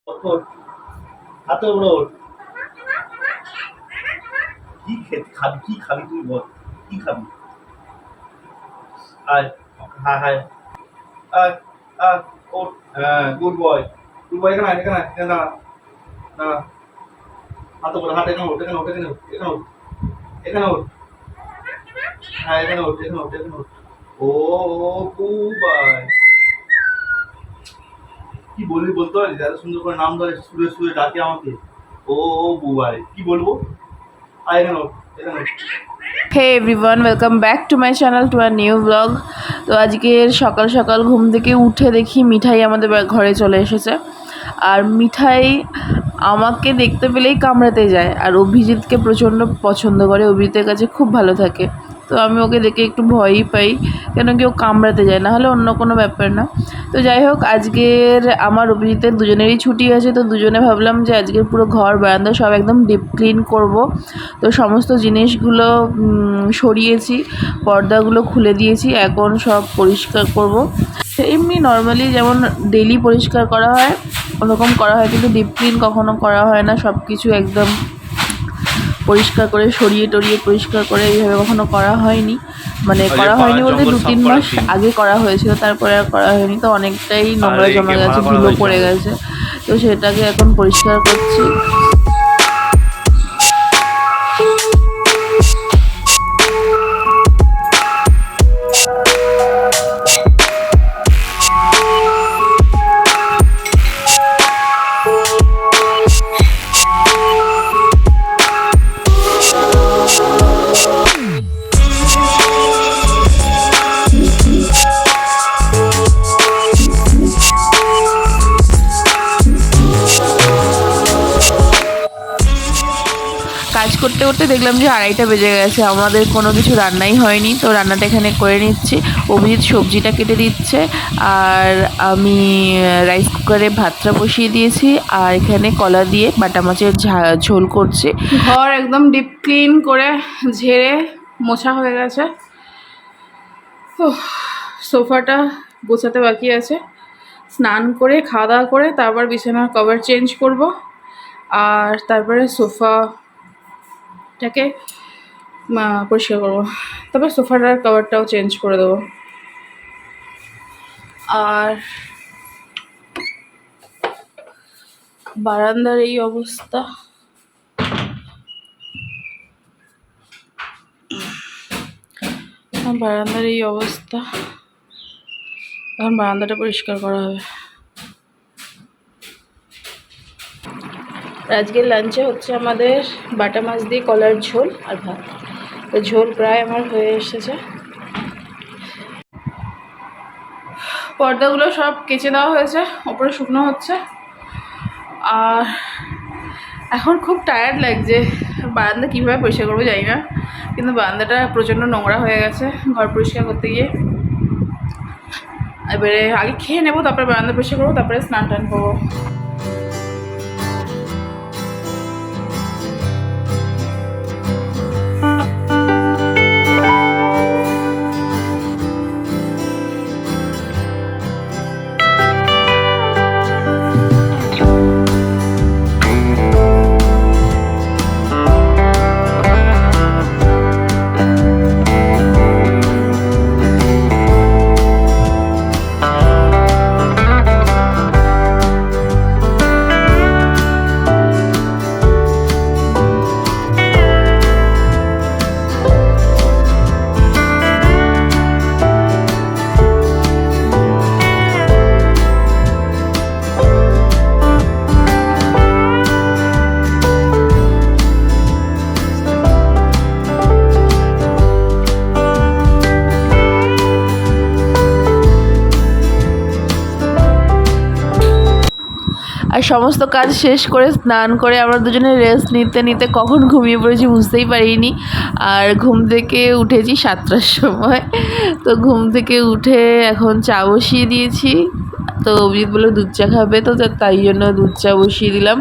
ওঠ, হাতে ওড়ো। কি খাবি তুই বল? কি খাবি? আয়, হ্যাঁ হ্যাঁ, আয়, আয়, ওঠ। হ্যাঁ, গুড বয়। গুড বয়, এখানে আয়, এখানে আয়, এখানে দাঁড়া, দাঁড়া। হাতে ওড়ো, হাত এখানে ওঠ, এখানে ওঠ, এখানে ওঠ, এখানে ওঠ, এখানে ওঠ। হ্যাঁ, এখানে ওঠ, এখানে ওঠ, এখানে ওঠ। ও বুবাই, কি বলবি বলতে পারিস? এত সুন্দর করে নাম ধরে সুরে সুরে ডাকে আমাকে। ও বুবাই, কি বলবো? আয়, এখানে ওঠ, এখানে ওঠ। Hey everyone, welcome back to my channel, to our new blog. তো আজকের সকাল সকাল ঘুম থেকে উঠে দেখি মিঠাই আমাদের ঘরে চলে এসেছে। আর মিঠাই আমাকে দেখতে পেলেই কামড়াতে যায়, আর অভিজিৎকে প্রচণ্ড পছন্দ করে, অভিজিতের কাছে খুব ভালো থাকে। তো আমি ওকে দেখে একটু ভয়ই পাই, কেন কি ও কামড়াতে যায়, না হলে অন্য কোনো ব্যাপার না। তো যাই হোক, আজকের আমার অভিজিতের দুজনেরই ছুটি আছে, তো দুজনে ভাবলাম যে আজকের পুরো ঘর বারান্দা সব একদম ডিপ ক্লিন করব। তো সমস্ত জিনিসগুলো সরিয়েছি, পর্দাগুলো খুলে দিয়েছি, এখন সব পরিষ্কার করব। এমনি নর্মালি যেমন ডেলি পরিষ্কার করা হয় ওরকম করা হয়, কিন্তু ডিপ ক্লিন কখনো করা হয় না। সব কিছু একদম পরিষ্কার করে সরিয়ে টরিয়ে পরিষ্কার করে এইভাবে কখনো করা হয়নি। মানে করা হয়নি বলতে 2-3 মাস আগে করা হয়েছিল, তারপরে আর করা হয়নি। তো অনেকটাই নোংরা জমা গেছে, ধুলো পড়ে গেছে, তো সেটাকে এখন পরিষ্কার করছি। কাজ করতে করতে দেখলাম যে 2:30টা বেজে গেছে, আমাদের কোনো কিছু রান্নাই হয়নি। তো রান্নাটা এখানে করে নিচ্ছি, অভিজিৎ সবজিটা কেটে দিচ্ছে, আর আমি রাইস কুকারে ভাতটা বসিয়ে দিয়েছি, আর এখানে কলা দিয়ে বাটা মাছের ঝোল করছি। ঘর একদম ডিপ ক্লিন করে ঝেড়ে মোছা হয়ে গেছে। সোফাটা গোছাতে বাকি আছে। স্নান করে খাওয়া দাওয়া করে তারপর বিছানার কভার চেঞ্জ করব, আর তারপরে সোফাটাকে পরিষ্কার করবো, তারপর সোফাটার কভারটাও চেঞ্জ করে দেবো। আর বারান্দার এই অবস্থা, এখন বারান্দাটা পরিষ্কার করা হবে। আজকের লাঞ্চে হচ্ছে আমাদের বাটা মাছ দিয়ে কলার ঝোল আর ভাত। তো ঝোল প্রায় আমার হয়ে এসেছে। পর্দাগুলো সব কেচে দেওয়া হয়েছে, ওপরে শুকনো হচ্ছে। আর এখন খুব টায়ার্ড লাগছে, বারান্দা কীভাবে পরিষ্কার করবো জানি না, কিন্তু বারান্দাটা প্রচণ্ড নোংরা হয়ে গেছে ঘর পরিষ্কার করতে গিয়ে। এবারে আগে খেয়ে নেবো, তারপরে বারান্দা পরিষ্কার করবো, তারপরে স্নান টান করবো। আর সমস্ত কাজ শেষ করে স্নান করে আমরা দুজনে রেস্ট নিতে নিতে কখন ঘুমিয়ে পড়েছি বুঝতেই পারিনি। আর ঘুম থেকে উঠেছি 7টার সময়। তো ঘুম থেকে উঠে এখন চা বসিয়ে দিয়েছি। তো অভিজিৎ বলে দুধ চা খাবে, তো তাই জন্য দুধ চা বসিয়ে দিলাম।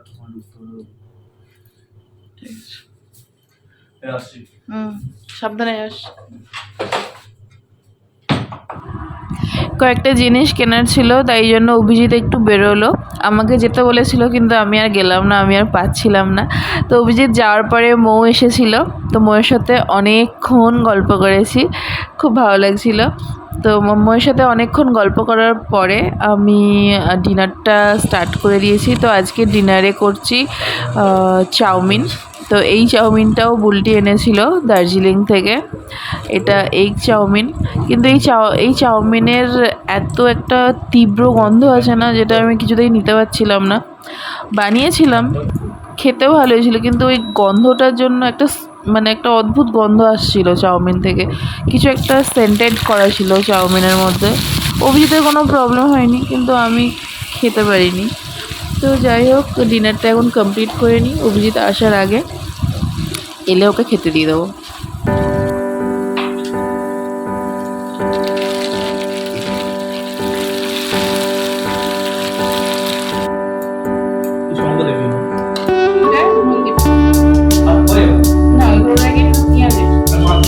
তোমার ঢুকতে হবে। ঠিক আছে। এই আসছি। সাবধানে যাস। কয়েকটা জিনিস কেনার ছিল, তাই জন্য অভিজিৎ একটু বেরোলো। আমাকে যেতে বলেছিল, কিন্তু আমি আর গেলাম না, আমি আর পাচ্ছিলাম না। তো অভিজিৎ যাওয়ার পরে মৌ এসেছিল, তো মৌয়ের সাথে অনেকক্ষণ গল্প করেছি, খুব ভালো লাগছিল। তো মৌয়ের সাথে অনেকক্ষণ গল্প করার পরে আমি ডিনারটা স্টার্ট করে দিয়েছি। তো আজকে ডিনারে করছি চাউমিন। তো এই চাউমিনটাও বুলটি এনেছিল দার্জিলিং থেকে। এটা এগ চাউমিন, কিন্তু এই চাউমিনের এত একটা তীব্র গন্ধ আছে না, যেটা আমি কিছুতেই নিতে পারছিলাম না। বানিয়েছিলাম, খেতেও ভালো হয়েছিল, কিন্তু ওই গন্ধটার জন্য মানে একটা অদ্ভুত গন্ধ আসছিল চাউমিন থেকে। কিছু একটা সেন্টেড করা ছিল চাউমিনের মধ্যে। অভিজিতের কোনো প্রবলেম হয়নি, কিন্তু আমি খেতে পারিনি। তো যাই হোক, ডিনারটা এখন কমপ্লিট করে নিই, অভিজিৎ আসার আগে। এলে ওকে খেতে দিয়ে দেবো। কিছু আমাকে দেখবি না। আর পরে মাছ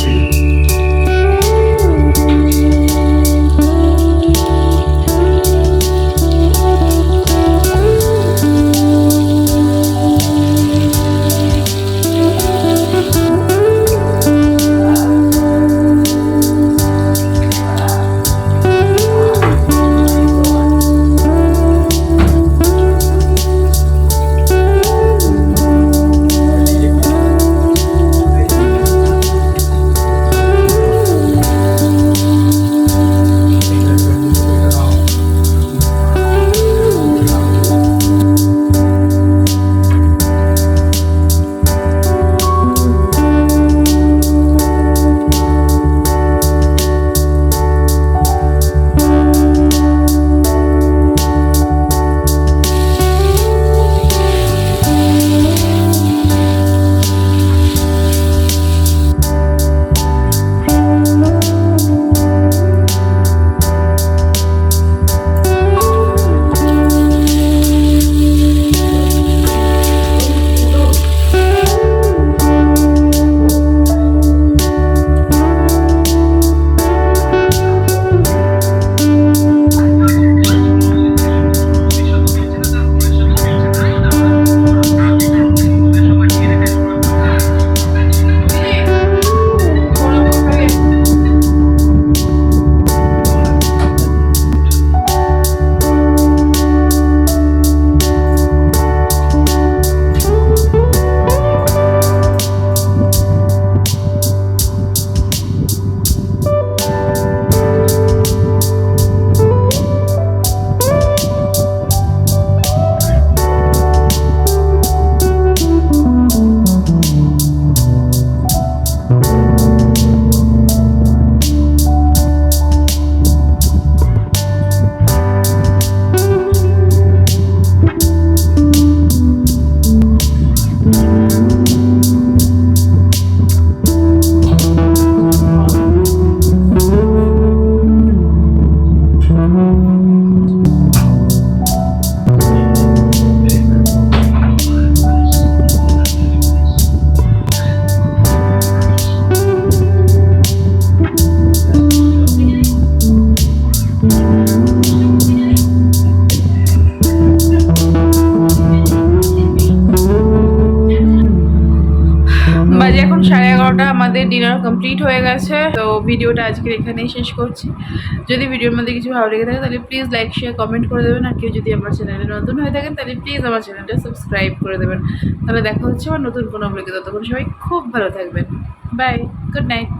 বাজে এখন 11:30, আমাদের ডিনার কমপ্লিট হয়ে গেছে। তো ভিডিওটা আজকে এখানেই শেষ করছি। যদি ভিডিওর মধ্যে কিছু ভালো লেগে থাকে তাহলে প্লিজ লাইক শেয়ার কমেন্ট করে দেবেন। আর কেউ যদি আমার চ্যানেলে নতুন হয়ে থাকেন তাহলে প্লিজ আমার চ্যানেলটা সাবস্ক্রাইব করে দেবেন। তাহলে দেখা হচ্ছে আমার নতুন কোনো ব্লগে। ততক্ষণ সবাই খুব ভালো থাকবেন। Bye, good night.